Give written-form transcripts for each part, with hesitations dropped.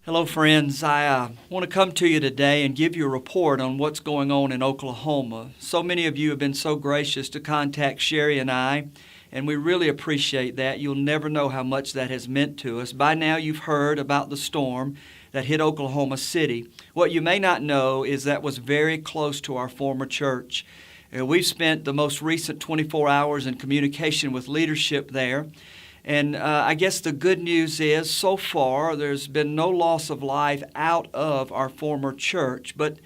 Hello, friends. I want to come to you today and give you a report on what's going on in Oklahoma. So many of you have been so gracious to contact Sherry and I, and we really appreciate that. You'll never know how much that has meant to us. By now, you've heard about the storm that hit Oklahoma City. What you may not know is that was very close to our former church. We've spent the most recent 24 hours in communication with leadership there. And I guess the good news is, so far, there's been no loss of life out of our former church, but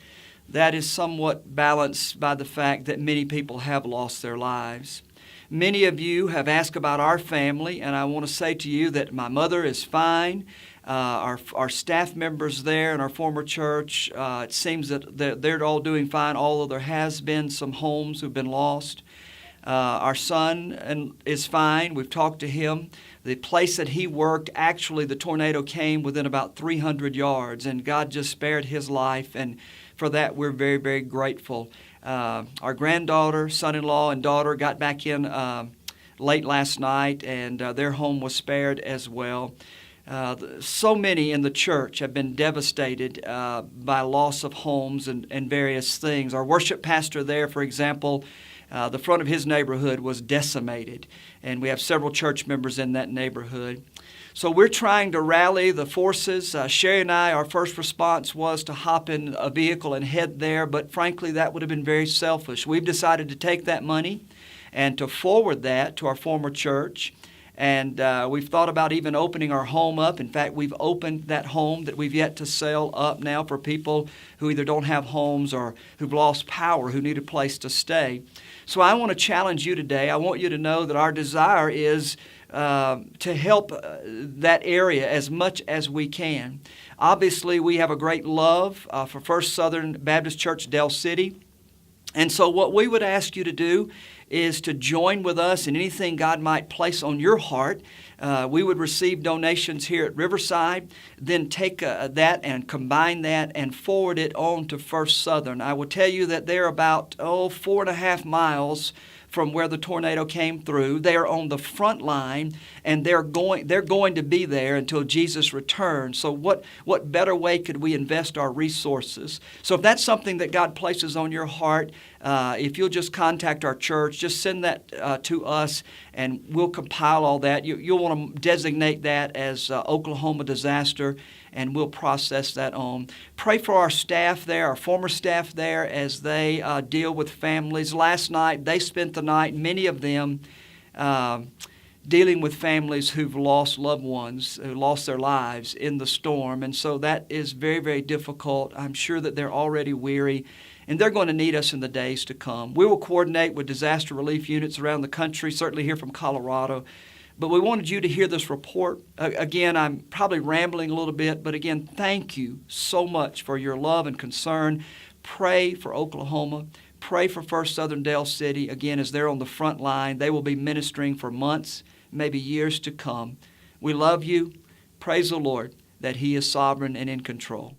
that is somewhat balanced by the fact that many people have lost their lives. Many of you have asked about our family, and I want to say to you that my mother is fine. Our staff members there in our former church, it seems that they're all doing fine, although there has been some homes who've been lost. Our son is fine. We've talked to him. The place that he worked, actually the tornado came within about 300 yards, and God just spared his life, and for that we're very, very grateful. Our granddaughter, son-in-law, and daughter got back in late last night, and their home was spared as well. So many in the church have been devastated by loss of homes and various things. Our worship pastor there, for example, the front of his neighborhood was decimated, and we have several church members in that neighborhood. So we're trying to rally the forces. Sherry and I, our first response was to hop in a vehicle and head there, but frankly, that would have been very selfish. We've decided to take that money and to forward that to our former church. And we've thought about even opening our home up. In fact, we've opened that home that we've yet to sell up now for people who either don't have homes or who've lost power, who need a place to stay. So I want to challenge you today. I want you to know that our desire is to help that area as much as we can. Obviously, we have a great love for First Southern Baptist Church, Del City. And so what we would ask you to do is to join with us in anything God might place on your heart. We would receive donations here at Riverside, then take that and combine that and forward it on to First Southern. I will tell you that they're about 4.5 miles from where the tornado came through. They are on the front line, and they're going to be there until Jesus returns. So what better way could we invest our resources? So if that's something that God places on your heart, if you'll just contact our church, just send that to us, and we'll compile all that. You'll want to designate that as Oklahoma disaster, and we'll process that on. Pray for our staff there, our former staff there, as they deal with families. Last night, they spent the night, many of them, dealing with families who've lost loved ones, who lost their lives in the storm. And so that is very, very difficult. I'm sure that they're already weary, and they're going to need us in the days to come. We will coordinate with disaster relief units around the country, certainly here from Colorado. But we wanted you to hear this report. Again, I'm probably rambling a little bit, but again, thank you so much for your love and concern. Pray for Oklahoma. Pray for First Southern Del City. Again, as they're on the front line, they will be ministering for months, maybe years to come. We love you. Praise the Lord that He is sovereign and in control.